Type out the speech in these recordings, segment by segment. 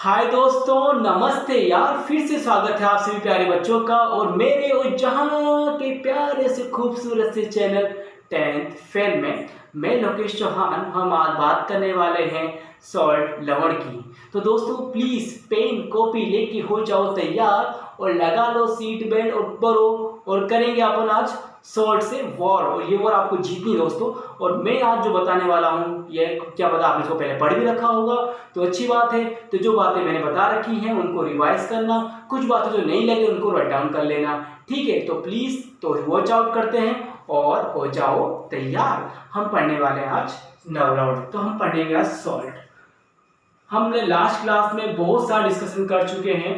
हाय दोस्तों, नमस्ते यार। फिर से स्वागत है आप सभी प्यारे बच्चों का और मेरे और जहां के प्यारे से खूबसूरत से चैनल 10th फेल में। मैं लोकेश चौहान। हम आज बात करने वाले हैं सॉल्ट लवण की। तो दोस्तों प्लीज़ पेन कॉपी लेके हो जाओ तैयार और लगा लो सीट बेल्ट और पढ़ो और करेंगे अपन आज सॉल्ट से वॉर। और ये वॉर आपको जीतनी है दोस्तों। और मैं आज जो बताने वाला हूँ ये क्या पता आपने इसको पहले पढ़ भी रखा होगा तो अच्छी बात है। तो जो बातें मैंने बता रखी हैं उनको रिवाइज करना, कुछ बातें जो नहीं लगे उनको राइट डाउन कर लेना, ठीक है। तो प्लीज़ तो वॉच आउट करते हैं और हो जाओ तैयार। हम पढ़ने वाले हैं आज नवराउंड। तो हम पढ़ेंगे आज सॉल्ट। हमने लास्ट क्लास में बहुत सारा डिस्कशन कर चुके हैं,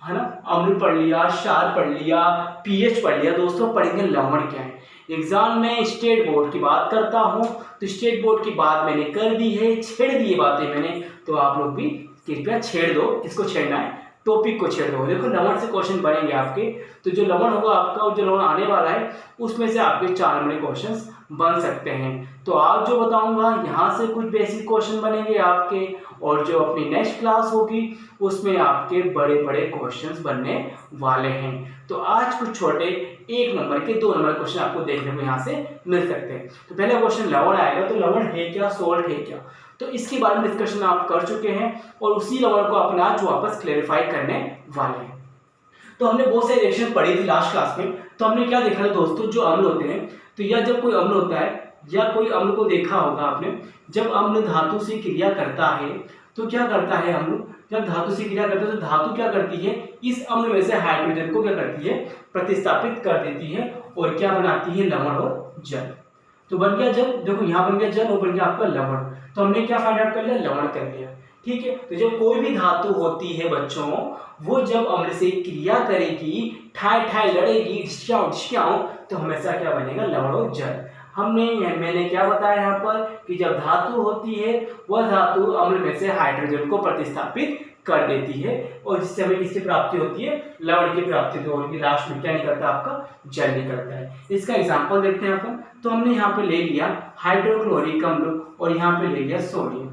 है ना। अम्ल पढ़ लिया, क्षार पढ़ लिया, पीएच पढ़ लिया। दोस्तों पढ़ेंगे लवण क्या है। एग्जाम में स्टेट बोर्ड की बात करता हूँ तो स्टेट बोर्ड की बात मैंने कर दी है, छेड़ दी है बातें मैंने। तो आप लोग भी कृपया छेड़ दो। किसको छेड़ना है? टॉपिक को छेड़ दो। देखो लवण से क्वेश्चन बनेंगे आपके। तो जो लवण होगा आपका और जो लवण आने वाला है उसमें से आपके 4 नंबर क्वेश्चन बन सकते हैं। तो आज जो बताऊंगा यहाँ से कुछ बेसिक क्वेश्चन बनेंगे आपके और जो अपनी नेक्स्ट क्लास होगी उसमें आपके बड़े बड़े क्वेश्चंस बनने वाले हैं। तो आज कुछ छोटे 1 नंबर के 2 नंबर क्वेश्चन आपको देखने को यहाँ से मिल सकते हैं। तो पहला क्वेश्चन लवण आएगा। तो लवण है क्या, सॉल्ट है क्या, तो इसके बारे में डिस्कशन आप कर चुके हैं और उसी लवण को अपन आज वापस क्लेरिफाई करने वाले हैं। तो हमने बहुत सारी रिएक्शन पढ़ी थी लास्ट क्लास में। तो हमने क्या देखा था दोस्तों, जो अम्ल होते हैं तो या जब कोई अम्ल होता है या कोई अम्ल को देखा होगा आपने, जब अम्ल धातु से क्रिया करता है तो क्या करता है अम्ल, जब धातु से क्रिया करता है तो धातु क्या करती है, इस अम्ल में से हाइड्रोजन को क्या करती है, प्रतिस्थापित कर देती है और क्या बनाती है, लवण और जल। तो बन गया जल, देखो यहाँ बन गया जल और बन गया आपका लवण। तो हमने क्या फाइंड आउट कर लिया, लवण कर लिया, ठीक है। तो जब कोई भी धातु होती है बच्चों, वो जब अम्ल से क्रिया करेगी, ठाई ठाई लड़ेगी, तो हमेशा क्या बनेगा, लवण और जल। मैंने क्या बताया यहाँ पर कि जब धातु होती है वह धातु अम्ल में से हाइड्रोजन को प्रतिस्थापित कर देती है और जिससे हमें किसकी प्राप्ति होती है, लवण की प्राप्ति। तो लास्ट में क्या निकलता है, आपका जल निकलता है। इसका एग्जांपल देखते हैं अपन। तो हमने यहाँ पे ले लिया हाइड्रोक्लोरिक अम्ल और यहाँ पे ले लिया सोडियम,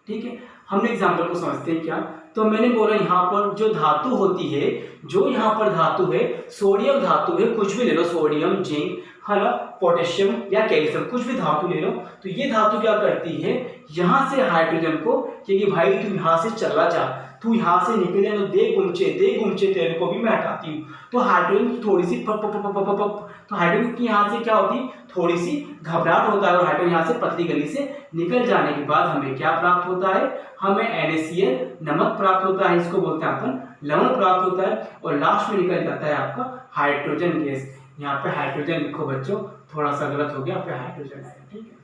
ठीक है। हमने एग्जाम्पल को समझते हैं क्या। तो मैंने बोला यहाँ पर जो धातु होती है, जो यहाँ पर धातु है सोडियम धातु है, कुछ भी ले लो, सोडियम, जिंक, है ना, पोटेशियम या कैल्शियम, कुछ भी धातु ले लो। तो ये धातु क्या करती है, यहाँ से हाइड्रोजन को कि भाई तू यहाँ से चला जा, तू यहाँ से निकल जा, तो दे गुमचे तेरे को भी मैं हटाती हूँ। तो हाइड्रोजन की थोड़ी सी तो हाइड्रोजन की यहाँ से क्या होती, थोड़ी सी घबराहट होता है और हाइड्रोजन यहाँ से पतली गली से निकल जाने के बाद हमें क्या प्राप्त होता है, हमें NaCl नमक प्राप्त होता है, इसको बोलते हैं अपन लवण प्राप्त होता है। और लास्ट में निकल जाता है आपका हाइड्रोजन गैस। यहाँ पे हाइड्रोजन लिखो बच्चों, थोड़ा सा गलत हो गया, यहाँ पे हाइड्रोजन आएगा, ठीक है,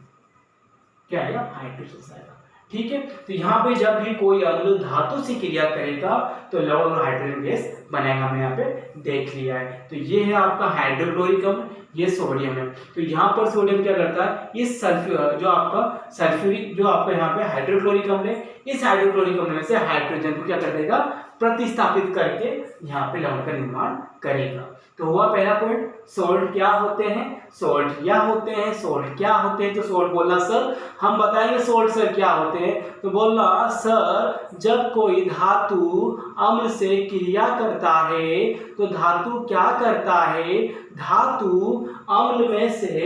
क्या आएगा, हाइड्रोजन आएगा, ठीक है। तो यहाँ पे जब भी कोई अम्ल धातु से क्रिया करेगा तो लवण और हाइड्रोजन गैस बनेगा, हमने यहाँ पे देख लिया है। तो ये है आपका हाइड्रोक्लोरिक अम्ल, ये सोडियम है। तो यहाँ पर सोडियम क्या करता है, इस सल्फ्यूर जो आपका सल्फ्यूरिक जो आपका यहाँ पे हाइड्रोक्लोरिक अम्ल है, इस हाइड्रोक्लोरिक अम्ल में से हाइड्रोजन को क्या कर देगा, प्रतिस्थापित करके यहाँ पे लवण का निर्माण करेगा। तो हुआ पहला पॉइंट, सॉल्ट क्या होते हैं, सॉल्ट क्या होते हैं, सॉल्ट क्या होते हैं। तो सॉल्ट बोलना सर हम बताएंगे सॉल्ट सर क्या होते हैं। तो बोलना सर जब कोई धातु अम्ल से क्रिया करता है तो धातु क्या करता है, धातु अम्ल में से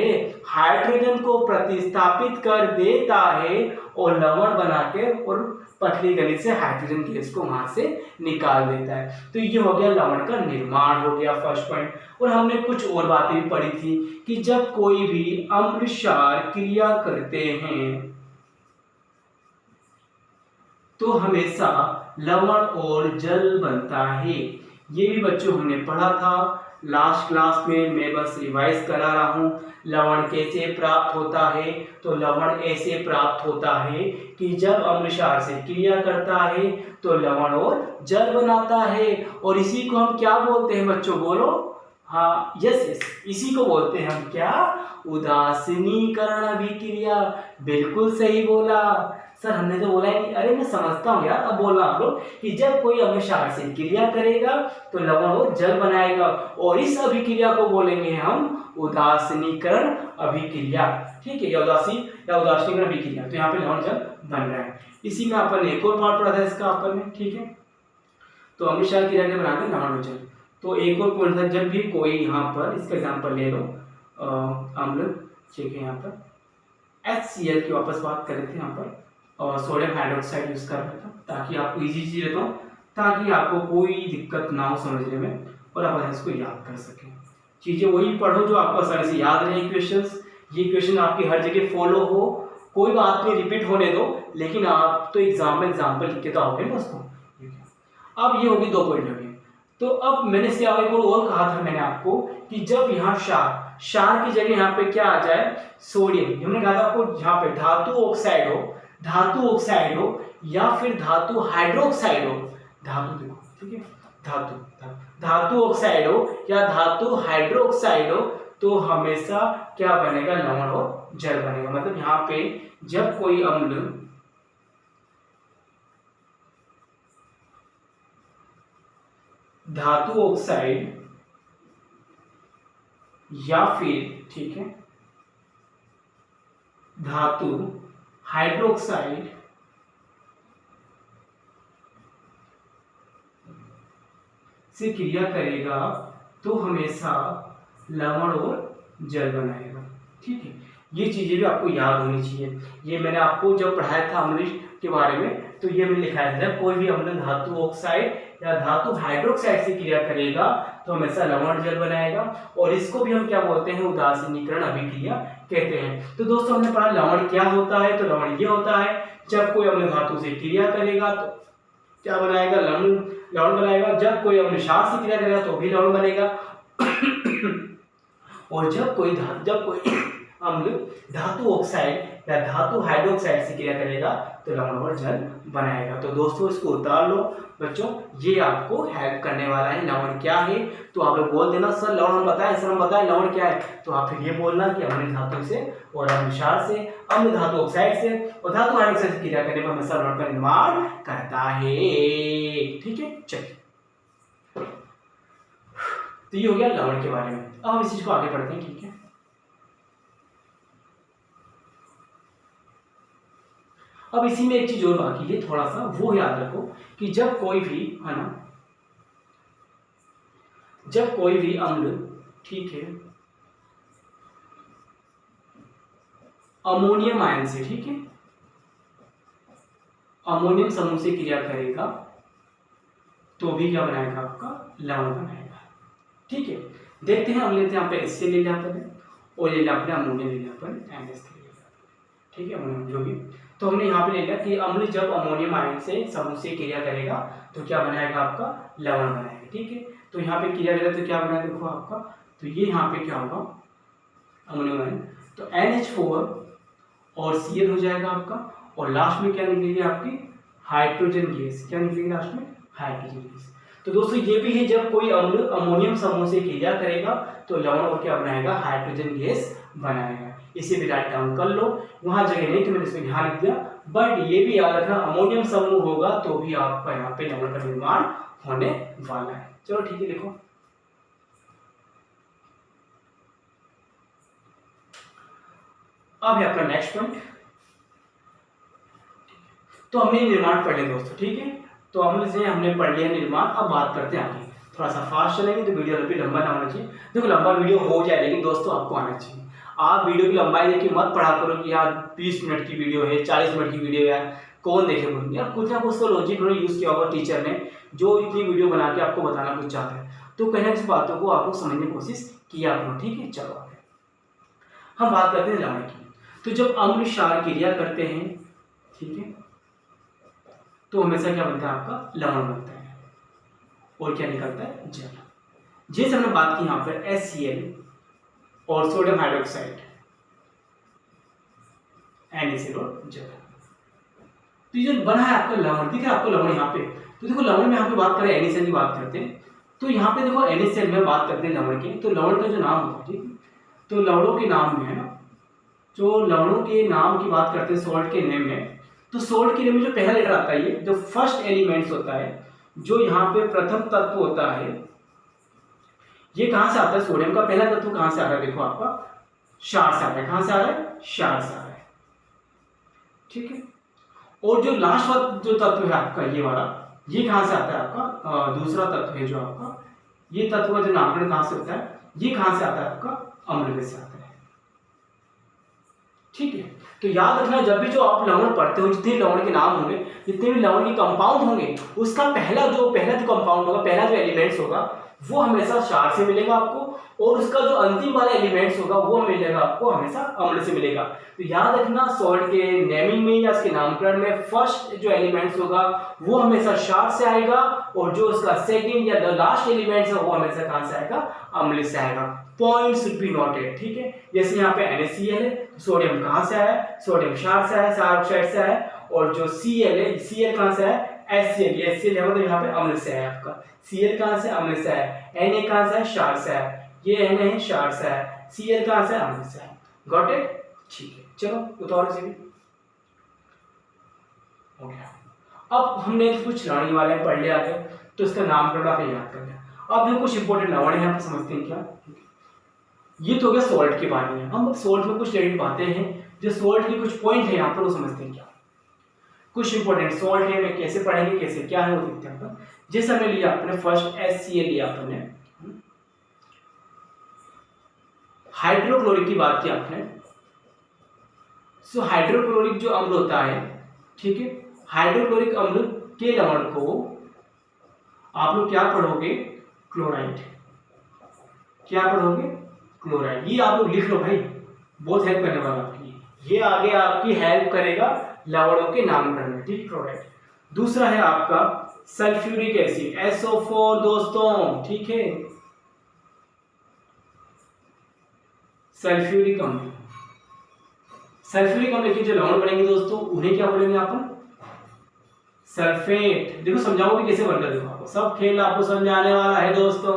हाइड्रोजन को प्रतिस्थापित कर देता है और लवण बना के और पतली गली से हाइड्रोजन गैस को वहां से निकाल देता है। तो ये हो गया लवण का निर्माण, हो गया फर्स्ट पॉइंट। और हमने कुछ और बातें भी पढ़ी थी कि जब कोई भी अम्ल क्षार क्रिया करते हैं तो हमेशा लवण और जल बनता है। ये भी बच्चों हमने पढ़ा था लास्ट क्लास में, मैं बस रिवाइज करा रहा हूँ। लवण कैसे प्राप्त होता है, तो लवण ऐसे प्राप्त होता है कि जब अम्ल क्षार से क्रिया करता है तो लवण और जल बनाता है। और इसी को हम क्या बोलते हैं बच्चों, बोलो, हाँ, यस यस, इसी को बोलते हैं हम क्या, उदासीनीकरण अभिक्रिया। बिल्कुल सही बोला सर, हमने तो बोला ही नहीं। अरे मैं समझता हूँ यार, अब बोलना आप लोग कि जब कोई अम्ल क्षार से क्रिया करेगा तो लवण और जल बनाएगा, और इस अभिक्रिया को बोलेंगे हम उदासीनीकरण अभिक्रिया। ठीक है, या उदासीनीकरण अभिक्रिया। तो यहाँ पे लवण जल बन रहा है। इसी में अपन ने एक और पार्ट पढ़ा था इसका अपन ने, ठीक है। तो अम्ल क्षार क्रिया के बनाते लवण और जल। तो एक और पॉइंट था, जब भी कोई यहाँ पर इसका एग्जाम्पल ले लो, अम्ल, ठीक है, यहाँ पर HCl की वापस बात कर रहे थे यहाँ पर, और सोडियम हाइड्रोक्साइड यूज कर रहा था, ताकि आपको इजी चीज रहता हूँ, ताकि आपको कोई दिक्कत ना हो समझने में, और आप इसको याद कर सकें। चीजें वही पढ़ो जो आपको आसानी से याद रहे। क्वेश्चंस, ये क्वेश्चन आपकी हर जगह फॉलो हो, कोई बात नहीं, रिपीट होने दो, लेकिन आप तो एग्जाम में एग्जाम्पल लिख के तो आओगे ना दोस्तों। अब ये होगी 2 पॉइंट लगे। तो अब मैंने से आगे और कहा था मैंने आपको कि जब यहाँ क्षार की जगह यहाँ पे क्या आ जाए, सोडियम। हमने कहा था आपको यहाँ पे धातु ऑक्साइड हो या फिर धातु हाइड्रोक्साइड हो, धातु देखो, ठीक है, धातु ऑक्साइड हो या धातु हाइड्रोक्साइड हो, तो हमेशा क्या बनेगा, लवण और जल बनेगा। मतलब यहाँ पे जब कोई अम्ल धातु ऑक्साइड या फिर, ठीक है, धातु हाइड्रोक्साइड से क्रिया करेगा तो हमेशा लवण और जल बनाएगा। ठीक है, ये चीजें भी आपको याद होनी चाहिए। ये मैंने आपको जब पढ़ाया था अम्ल के बारे में, तो ये मैंने लिखाया था, कोई भी अम्ल धातु ऑक्साइड या धातु हाइड्रोक्साइड से क्रिया करेगा तो हमेशा लवण जल बनाएगा, और इसको भी हम क्या बोलते हैं, उदासीनीकरण अभिक्रिया कहते हैं। तो दोस्तों हमने पढ़ा लवण क्या होता है। तो लवण ये होता है, जब कोई अम्ल धातु से क्रिया करेगा तो क्या बनाएगा, लवण बनाएगा। जब कोई अम्ल क्षार से क्रिया करेगा तो भी लवण बनेगा, और जब कोई अम्ल धातु ऑक्साइड या धातु हाइड्रोक्साइड से क्रिया करेगा तो लवण और जल बनाएगा। तो दोस्तों इसको उतार लो बच्चों, ये आपको हेल्प करने वाला है। लवण क्या है, तो आप लोग बोल देना सर लवण हम बताएं लवण क्या है, तो आप फिर ये बोलना कि अम्ल धातु से और अम्ल क्षार से, अम्ल धातु ऑक्साइड से और धातु हाइड्रोक्साइड से क्रिया करने पर हमेशा लवण का निर्माण करता है। ठीक है, चलिए, तो ये हो गया लवण के बारे में। अब हम इस चीज को आगे पढ़ते हैं। ठीक है, अब इसी में एक चीज और बाकी है, थोड़ा सा वो याद रखो कि जब कोई भी, है ना, जब कोई भी अम्ल, ठीक है, अमोनियम आयन से, ठीक है, अमोनियम समूह से क्रिया करेगा तो भी क्या बनाएगा, आपका लवण बनाएगा। ठीक है, देखते हैं, हम लेते हैं यहाँ पे इससे ले लिया अपन, और ले लिया अपने अमोनियम, ले लिया अपन NH3, ठीक है, अमोनियम जो भी। तो हमने यहाँ पे ले लिया कि अम्ल जब अमोनियम आयन से समूह से क्रिया करेगा तो क्या बनाएगा, आपका लवण बनाएगा। ठीक है, तो यहाँ पे क्रिया करेगा तो क्या बनाएगा, देखो आपका, तो ये यहाँ पे क्या होगा, अमोनियम आयन, तो NH4 और Cl हो जाएगा आपका, और लास्ट में क्या निकलेगी आपकी, हाइड्रोजन गैस। क्या निकलेगी लास्ट में, हाइड्रोजन गैस। तो दोस्तों ये भी है, जब कोई अम्ल अमोनियम समूह से क्रिया करेगा तो लवण और क्या बनाएगा, हाइड्रोजन गैस बनाएगा। इसे भी राइट डाउन कर लो, वहां जगह नहीं तो मैंने इसमें ध्यान दिया, बट ये भी याद रखना अमोनियम समूह होगा तो भी आपका यहाँ पे लवण का निर्माण होने वाला है। चलो ठीक है, देखो अब है आपका नेक्स्ट पॉइंट। तो हमने निर्माण पढ़ लिया दोस्तों, ठीक है, तो अम्ल से हमने पढ़ लिया निर्माण। अब बात करते हैं आगे, थोड़ा सा फास्ट चलेंगे तो वीडियो भी लंबा ना होना चाहिए। देखो लंबा वीडियो हो जाए, लेकिन दोस्तों आपको आना चाहिए। आप वीडियो की लंबाई देखिए मत पढ़ा करो कि यार 20 मिनट की वीडियो है, 40 मिनट की वीडियो है, कौन देखे बोल, यार कुछ ना कुछ तो लॉजिक उन्होंने यूज किया होगा टीचर ने, जो इतनी वीडियो बना के आपको बताना कुछ चाहता है, तो कहीं ना किसी बातों को आपको समझने की कोशिश किया करो। ठीक है, चलो आगे हम बात करते हैं लवण की। तो जब अम्ल क्षार क्रिया करते हैं, ठीक है, तो हमेशा क्या बनता है, आपका लवण बनता है, और क्या निकलता है, जल। जैसे हमने बात की यहाँ पर HCl और सोडियम हाइड्रोक्साइड, NaCl और जल, तो ये जो बना है आपका लवण, दिख रहा है आपको लवण यहाँ पे। तो देखो लवण में यहाँ पे बात करें NaCl की बात करते हैं, तो यहाँ पे देखो NaCl में बात करते हैं लवण की, तो लवण का जो नाम होता है, ठीक है, तो लवणों के नाम में है ना, जो लवणों के नाम की बात करते हैं सॉल्ट के नेम में, तो सॉल्ट के नेम में जो पहला लेटर आता है, ये जो फर्स्ट एलिमेंट्स होता है, जो यहाँ पे प्रथम तत्व होता है, ये कहाँ से आता है? सोडियम का पहला तत्व कहाँ से आ रहा है? देखो आपका क्षार से आ रहा है। कहाँ से आ रहा है? क्षार से आ रहा है, ठीक है। और जो लास्ट वाला जो तत्व है आपका ये वाला, ये कहाँ से आता है? आपका दूसरा तत्व है जो आपका, ये तत्व का जो नामकरण कहाँ से होता है? ये कहाँ से आता है? आपका अम्ल में से आता है, ठीक है। तो याद रखना, जब भी जो आप लवण पढ़ते हो, जितने लवण के नाम होंगे, जितने भी लवण के कंपाउंड होंगे, उसका पहला जो कंपाउंड होगा, पहला जो एलिमेंट्स होगा, वो हमेशा क्षार से मिलेगा आपको, और उसका जो अंतिम वाला एलिमेंट्स होगा वो मिलेगा आपको हमेशा अम्ल से मिलेगा। तो याद रखना, सॉल्ट के नेमिंग में या इसके नामकरण में फर्स्ट जो एलिमेंट्स होगा वो हमेशा क्षार से आएगा, और जो उसका सेकंड या द लास्ट एलिमेंट्स है वो हमेशा कहाँ से आएगा? अम्ल से आएगा। पॉइंट शुड बी नोटेड, ठीक है। जैसे यहाँ पे NaCl है, सोडियम कहाँ से आया? सोडियम क्षार से आया, क्षार ऑक्साइड से आया। और जो Cl है, Cl कहाँ से आया? HCl, ये HCl है, मतलब यहाँ पे अम्ल से आया आपका। Cl कहाँ से? अम्ल से आया। Na कहाँ से है? क्षार से आया। ये Na है, क्षार से आया। Cl कहाँ से? अम्ल से आया। Got it? ठीक है, चलो उतारो से भी हो गया। अब हमने कुछ लवण वाले पढ़ लिया आगे, तो इसका नामकरण आपने याद कर लिया। अब हम कुछ इंपॉर्टेंट लवण है यहाँ पे समझते हैं क्या। ये तो हो गया सॉल्ट के बारे में। हम सॉल्ट में कुछ रिलेटेड बातें हैं, जो सॉल्ट के कुछ पॉइंट है यहाँ पर, वो समझते हैं क्या। कुछ इंपॉर्टेंट सॉल्ट है, मैं कैसे पढ़ेंगे, कैसे क्या है वो देखते हैं। जैसे हमने लिया अपने फर्स्ट HCl लिया अपने, हाइड्रोक्लोरिक की बात की आपने। सो हाइड्रोक्लोरिक जो अम्ल होता है, ठीक है, हाइड्रोक्लोरिक अम्ल के लवण को आप लोग क्या पढ़ोगे? क्लोराइड। क्या पढ़ोगे? क्लोराइड। ये आप लोग लिख लो भाई, बहुत हेल्प करने वाला आपकी, ये आगे आपकी हेल्प करेगा लवणों के नामकरण में, ठीक। क्लोराइड। दूसरा है आपका सल्फ्यूरिक एसिड, SO4 दोस्तों, ठीक है, सल्फ्यूरिक अम्ल। सल्फ्यूरिक अम्ल के जो लवण बनेंगे दोस्तों, उन्हें क्या बोलेंगे आप? सल्फेट। देखो समझाओ भी कैसे बनता है, देखो आपको सब खेल आपको समझाने वाला है दोस्तों,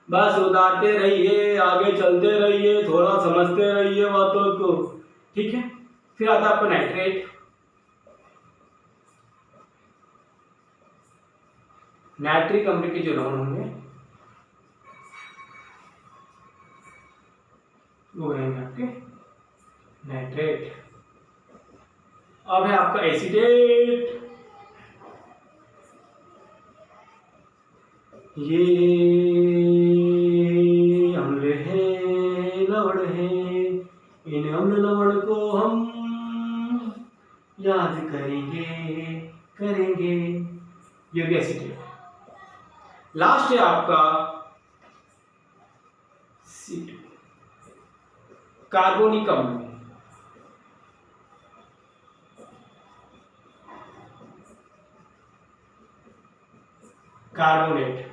बस उतारते रहिए, आगे चलते रहिए, थोड़ा समझते रहिए बातों को, ठीक है। फिर आता है आपका नाइट्रेट। नाइट्रिक अम्ल के जो लवण होंगे वो बनेंगे आपके नाइट्रेट। अब है आपका एसिडेट। ये अम्ल है, लवण है, इन अम्ल लवण को हम याद करेंगे, ये भी एसिडेट। लास्ट है आपका कार्बोनिक अम्ल। कार्बोनेट।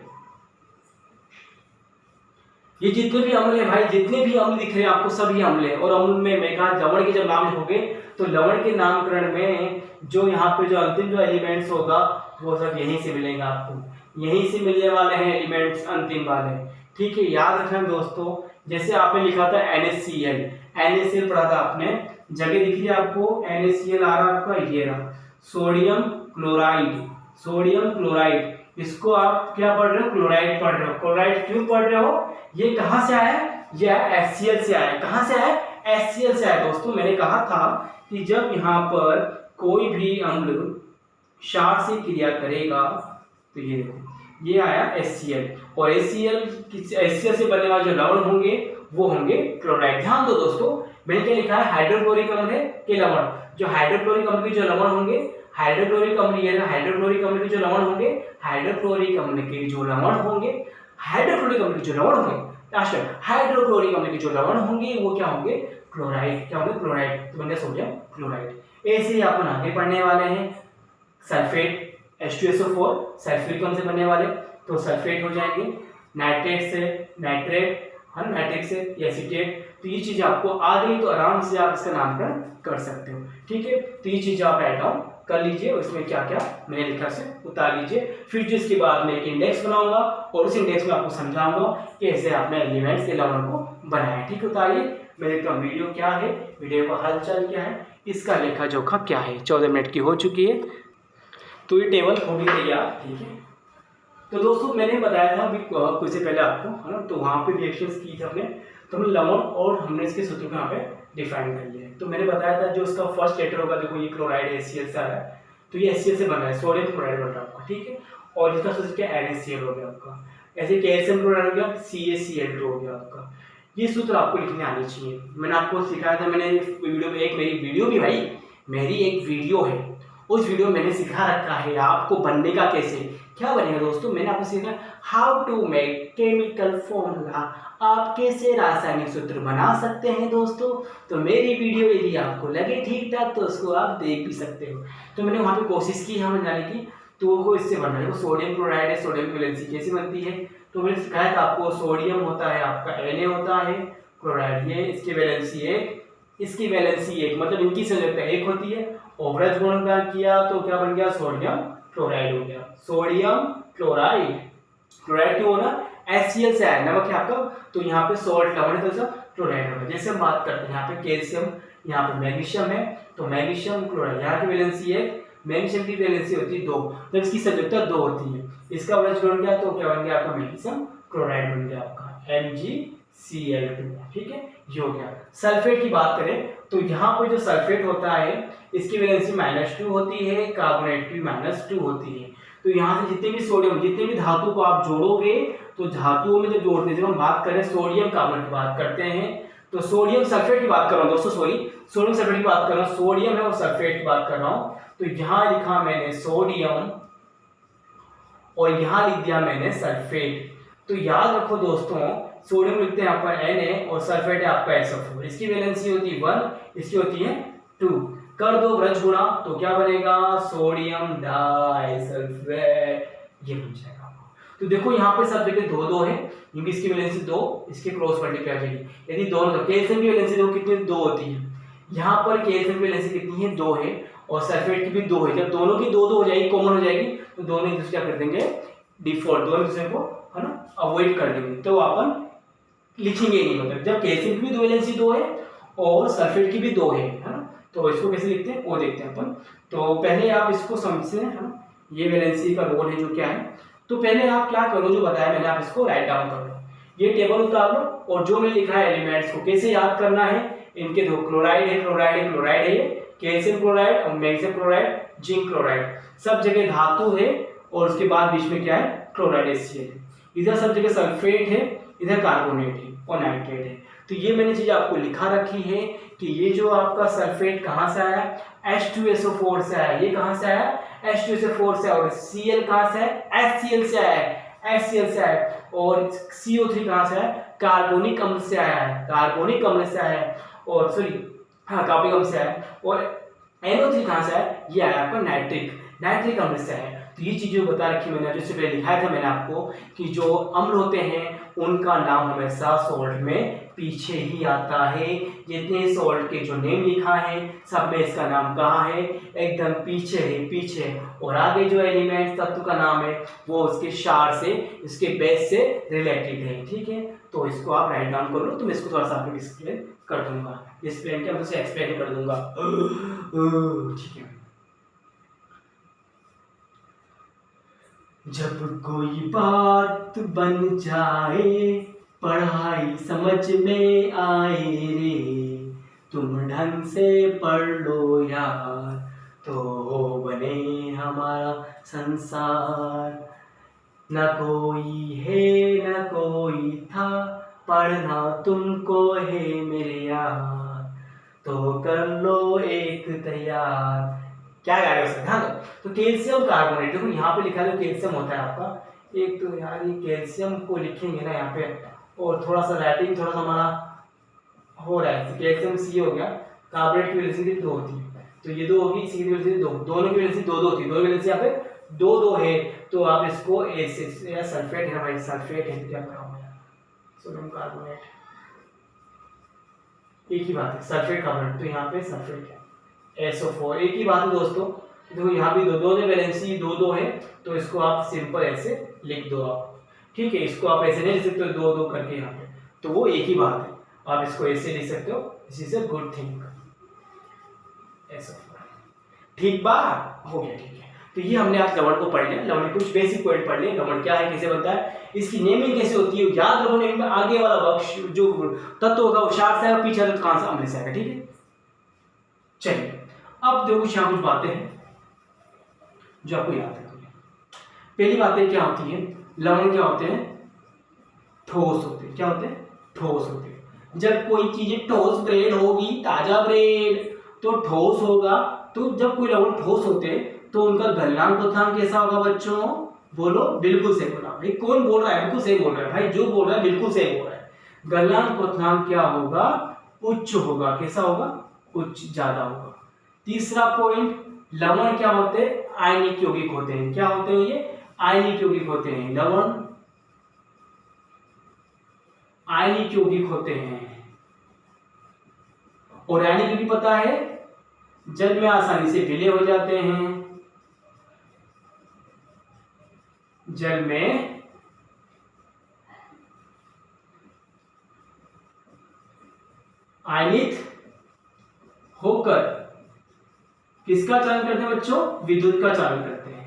ये जितने भी अम्ल है भाई, जितने भी अम्ल दिख रहे हैं आपको, सभी अम्ल है। और अम्ल में मैं कहा लवण के जब नाम लिखोगे तो लवण के नामकरण में जो यहाँ पे जो अंतिम जो एलिमेंट्स होगा वो सब यहीं से मिलेंगे आपको, यहीं से मिलने वाले हैं एलिमेंट्स अंतिम वाले, ठीक है। याद रखना दोस्तों, जैसे आपने लिखा था NaCl पढ़ा था आपने, जगह दिख रही है आपको, NaCl आ रहा आपका, ये रहा सोडियम क्लोराइड। इसको आप क्या पढ़ रहे हो? क्लोराइड पढ़ रहे हो। क्लोराइड क्यों पढ़ रहे हो? ये कहाँ से आया? यह HCl से आया। कहाँ से आया? HCl से आया। दोस्तों मैंने कहा था कि जब यहाँ पर कोई भी अम्ल क्षार से क्रिया करेगा तो ये देखो, ये आया HCl, और HCl से बनने वाले जो लवण होंगे वो होंगे क्लोराइड। ध्यान दो दोस्तों, मैंने क्या लिखा है? हाइड्रोक्लोरिक अम्ल है के लवण, जो हाइड्रोक्लोरिक अम्ल के जो लवण होंगे, हाइड्रोक्लोरिक अम्ल ये हाइड्रोक्लोरिक अम्ल के जो लवण होंगे, हाइड्रोक्लोरिक अम्ल के जो लवण होंगे, हाइड्रोक्लोरिक अम्ल के जो लवण होंगे, हाइड्रोक्लोरिक अम्ल के जो लवण होंगे वो क्या होंगे? क्लोराइड। क्या होंगे? क्लोराइड। तो बन गया सोडियम क्लोराइड। ऐसे ही अपन आगे पढ़ने वाले हैं सल्फेट, H2SO4 सल्फ्यूरिक अम्ल से बनने वाले, तो सल्फेट हो जाएंगे। नाइट्रेट से नाइट्रेट, है ना, मैट्रिक्स है या एसीटेट। तो ये चीज़ आपको आ गई तो आराम से आप इसका नामकरण कर सकते हो। ठीक है, तो ये चीज़ आप राइट डाउन कर लीजिए, उसमें क्या क्या मैंने लिखा से उतार लीजिए। फिर जो इसके बाद मैं एक इंडेक्स बनाऊंगा और उस इंडेक्स में आपको समझाऊंगा कि ऐसे आपने एलिमेंट्स एलेवन को बनाया। ठीक है, उतारिए। मैं देखता हूँ वीडियो क्या है, वीडियो का हलचल क्या है, इसका लेखा जोखा क्या है। 14 मिनट की हो चुकी है, तो ये टेबल हो गई तैयार। ठीक है, तो दोस्तों मैंने बताया था अभी कुछ से पहले आपको, है ना, तो वहाँ पे रिएक्शंस की थी हमने, तो हमने लवण और हमने इसके सूत्र को यहाँ पे डिफाइन कर लिया है। तो मैंने बताया था जो इसका फर्स्ट लेटर होगा, देखो ये क्लोराइड HCl से आ रहा है, तो ये HCl से बन रहा है, सोडियम क्लोराइड बन रहा है आपका। ठीक है, और इसका सूत्र क्या NaCl हो गया आपका, ऐसे कैल्शियम क्लोराइड हो गया CaCl2 हो गया आपका। ये सूत्र आपको लिखने आने चाहिए। मैंने आपको सिखाया था, मैंने वीडियो में, एक मेरी वीडियो भी भाई, मेरी एक वीडियो है, उस वीडियो में मैंने सिखा रखा है आपको बनने का कैसे, क्या बनेगा दोस्तों। मैंने आपको सिखाया how to make chemical formula, आप कैसे रासायनिक सूत्र बना सकते हैं दोस्तों। तो मेरी वीडियो यदि आपको लगे ठीक ठाक तो उसको आप देख भी सकते हो। तो मैंने वहाँ पे कोशिश की है बनाने की, तो वो इससे बन रहा है। सोडियम क्लोराइड है, सोडियम की वैलेंसी कैसे बनती है, तो मैंने सिखाया था आपको। सोडियम होता है आपका Na होता है, क्लोराइड ये, इसकी वैलेंसी 1, इसकी वैलेंसी 1, मतलब इनकी संयोजकता 1 होती है। और ब्रज गुणन किया तो क्या बन गया, सोडियम क्लोराइड हो गया। सोडियम क्लोराइड, क्लोराइड क्यों होना, HCl से आया, नमक है आपका, तो यहाँ पे सोल्ट लवण है तो क्लोराइड होगा। जैसे हम बात करते हैं यहाँ पे कैल्शियम, यहाँ पे मैग्नीशियम है, तो मैग्नीशियम क्लोराइड, यहाँ की वैलेंसी 1, मैग्नीशियम की वैलेंसी होती है 2, जब इसकी संयोजकता 2 होती है, इसका ब्रज गुणन किया तो क्या बन गया आपका, मैग्नीशियम क्लोराइड बन गया आपका MgCl2। ठीक है, ये हो गया। सल्फेट की बात करें तो यहाँ पर जो सल्फेट होता है इसकी वैलेंसी -2 होती है, कार्बोनेट की -2 होती है। तो यहाँ से जितने भी सोडियम, जितने भी धातु को आप जोड़ोगे, तो धातुओं में जब जोड़ते हैं, जब हम बात करें सोडियम कार्बोनेट की बात करते हैं, तो सोडियम सल्फेट की बात कर रहा हूँ दोस्तों, सोडियम सल्फेट की बात कर रहा हूँ, सोडियम है और सल्फेट की बात कर रहा हूँ। तो यहाँ लिखा मैंने सोडियम और यहाँ लिख दिया मैंने सल्फेट। तो याद रखो दोस्तों, सोडियम लिखते हैं आपका Na और सल्फेट है आपका SO4, इसकी वैलेंसी होती है 1, इसकी होती है 2। कर दो ब्रज गुणा तो क्या बनेगा, सोडियम डाइसल्फेट, ये बन जाएगा। तो देखो यहाँ पे सब जगह 2 है, क्योंकि इसकी वैलेंसी 2, इसके क्रॉस मल्टीप्लाई आ जाएगी। यदि दोनों, कैल्शियम की वैलेंसी देखो कितनी 2 होती है, यहाँ पर कैल्शियम की वैलेंसी कितनी है, 2 है, और सल्फेट की भी 2 है। जब दोनों की 2 हो जाएगी, कॉमन हो जाएगी, तो दोनों एक दूसरे क्या कर देंगे, डिफॉल्ट, दोनों दूसरे को, है ना, अवॉइड कर देंगे, तो अपन लिखेंगे नहीं। मतलब जब कैल्शियम की भी 2 वैलेंसी 2 है और सल्फेट की भी 2 है ना, तो इसको कैसे लिखते हैं वो देखते हैं अपन। तो पहले आप इसको समझते हैं, है ना, ये वैलेंसी का रोल है जो क्या है। तो पहले आप क्या करो, जो बताया मैंने, आप इसको राइट डाउन कर लो, ये टेबल उतार लो, और जो मैंने लिखा है एलिमेंट्स को कैसे याद करना है, इनके दो क्लोराइड है, क्लोराइड है, क्लोराइड है, कैल्शियम क्लोराइड और मैग्नीशियम क्लोराइड, जिंक क्लोराइड, सब जगह धातु है, और उसके बाद बीच में क्या है, क्लोराइड HCl है। इधर सब जगह सल्फेट है, इधर कार्बोनेट है और नाइट्रेट है। तो ये मैंने चीज आपको लिखा रखी है कि ये जो आपका सल्फेट कहाँ से आया, H2SO4 से आया, ये कहाँ से आया, H2SO4 से, और Cl कहाँ से है, HCl से आया, HCl से आया, और CO3 कहाँ से आया, कार्बोनिक अम्ल से आया है, कार्बोनिक अम्ल से आया है, और सॉरी हाँ कार्बनिक अम्ल से आया, और NO3 कहाँ से आया, ये आया आपका नाइट्रिक अम्ल से आया। तो ये चीज़ें बता रखी मैंने, जिससे पहले दिखाया था मैंने आपको कि जो अम्ल होते हैं उनका नाम हमेशा सॉल्ट में पीछे ही आता है। जितने सॉल्ट के जो नेम लिखा है सब में इसका नाम कहाँ है, एकदम पीछे है, पीछे। और आगे जो एलिमेंट तत्व का नाम है वो उसके क्षार से, इसके बेस से रिलेटेड है। ठीक है, तो इसको आप राइट डाउन कर लो, तो मैं इसको थोड़ा सा आपको डिस्प्लेन कर दूंगा, डिस्प्लेन क्या मैं एक्सप्लेन कर दूंगा। ठीक है, जब कोई बात बन जाए पढ़ाई समझ में आए रे, तुम ढंग से पढ़ लो यार, तो बने हमारा संसार। न कोई है न कोई था, पढ़ना तुमको है मेरे यार, तो कर लो एक तैयार। क्या गा रहे हो ध्यान दो। तो कैल्शियम कार्बोनेट, देखो यहाँ पे लिखा है जो कैल्शियम होता है आपका, एक तो यार ये कैल्शियम को लिखेंगे ना यहाँ पे, और थोड़ा सा राइटिंग थोड़ा सा हमारा हो रहा है। कैल्शियम C हो गया, कार्बोनेट की वैलेंसी 2 होती है, तो ये 2 होगी, C की वैलेंसी 2, दोनों की वैलेंसी 2 होती है, दोनों की वैलेंसी यहाँ पे 2 है, तो आप इसको एसिड या सल्फेट है ना भाई, सल्फेट है तो क्या कराओ यार, सोडियम कार्बोनेट, एक ही बात है। सल्फेट कार्बोनेट, तो यहाँ पे सल्फेट है SO4, एक ही बात है दोस्तों। देखो यहाँ भी दो दो वैलेंसी दो दो है, तो इसको आप सिंपल ऐसे लिख दो आप, ठीक है। इसको आप ऐसे नहीं लिख सकते दो दो करके यहाँ पे, तो वो एक ही बात है, आप इसको ऐसे लिख सकते हो, this is a good thing SO4। ठीक बात हो गया, ठीक है। तो ये हमने आज लवण को पढ़ लिया, लवण के कुछ बेसिक पॉइंट पढ़ लिए, लवण क्या है, कैसे बनता है, इसकी नेमिंग कैसे होती है, याद रखो नेमिंग में आगे वाला वर्ग जो तत्व होगा वो शार्ट से आएगा, पीछे वाला कहां से अम्ल से आएगा, ठीक है। चलिए अब देखो यहाँ कुछ बातें हैं जो आपको याद रखनी है। पहली बातें क्या होती है, लवण क्या होते हैं, ठोस होते हैं। क्या होते हैं, ठोस होते हैं। जब कोई चीज ठोस ब्रेड होगी, ताजा ब्रेड तो ठोस होगा, तो जब कोई लवण ठोस होते हैं तो उनका गलनांक क्वथनांक कैसा होगा बच्चों, बोलो, बिल्कुल सही बोला भाई। कौन बोल रहा है, बिल्कुल सही बोल रहा है भाई, जो बोल रहा है बिल्कुल सही बोल रहा है। गलनांक क्वथनांक क्या होगा, उच्च होगा। कैसा होगा, उच्च, ज्यादा होगा। तीसरा पॉइंट, लवण क्या होते हैं, आयनिक यौगिक होते हैं। क्या होते हैं ये, आयनिक यौगिक होते हैं। लवण आयनिक यौगिक होते हैं, और आयनिक यौगिक पता है जल में आसानी से विलय हो जाते हैं, जल में आयनित होकर किसका चलन करते हैं बच्चों, विद्युत का चलन करते हैं,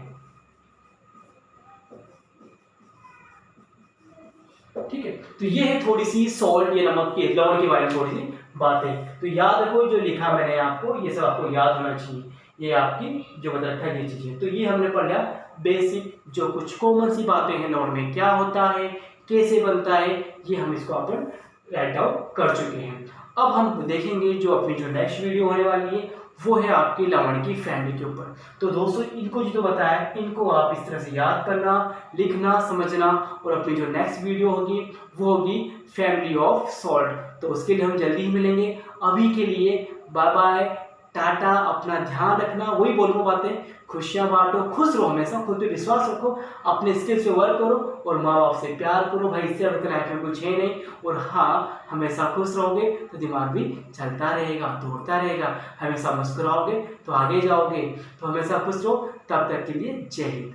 ठीक है। तो ये है थोड़ी सी सॉल्ट या नमक के, लवण के बारे में थोड़ी सी बातें। तो याद रखो जो लिखा मैंने आपको, ये सब आपको याद होना चाहिए, ये आपकी जो बता रखा है ये चीजें। तो ये हमने पढ़ लिया बेसिक, जो कुछ कॉमन सी बातें हैं लवण में क्या होता है, कैसे बनता है, ये हम इसको अपन राइट आउट कर चुके हैं। अब हम देखेंगे जो अपनी जो नेक्स्ट वीडियो होने वाली है वो है आपकी लवण की फैमिली के ऊपर। तो दोस्तों इनको जो बताया इनको आप इस तरह से याद करना, लिखना, समझना, और अपनी जो नेक्स्ट वीडियो होगी वो होगी फैमिली ऑफ सॉल्ट। तो उसके लिए हम जल्दी ही मिलेंगे। अभी के लिए बाय बाय, टाटा, अपना ध्यान रखना। वही बोलूँ बातें, खुशियाँ बांटो, खुश रहो, हमेशा खुद पे विश्वास रखो, अपने स्किल्स पे वर्क करो, और माँ बाप से प्यार करो भाई, इससे बढ़कर लाइफ में कुछ है नहीं। और हाँ, हमेशा खुश रहोगे तो दिमाग भी चलता रहेगा, दौड़ता रहेगा, हमेशा मुस्कुराओगे तो आगे जाओगे। तो हमेशा खुश रहो, तब तक के लिए जय हिंद।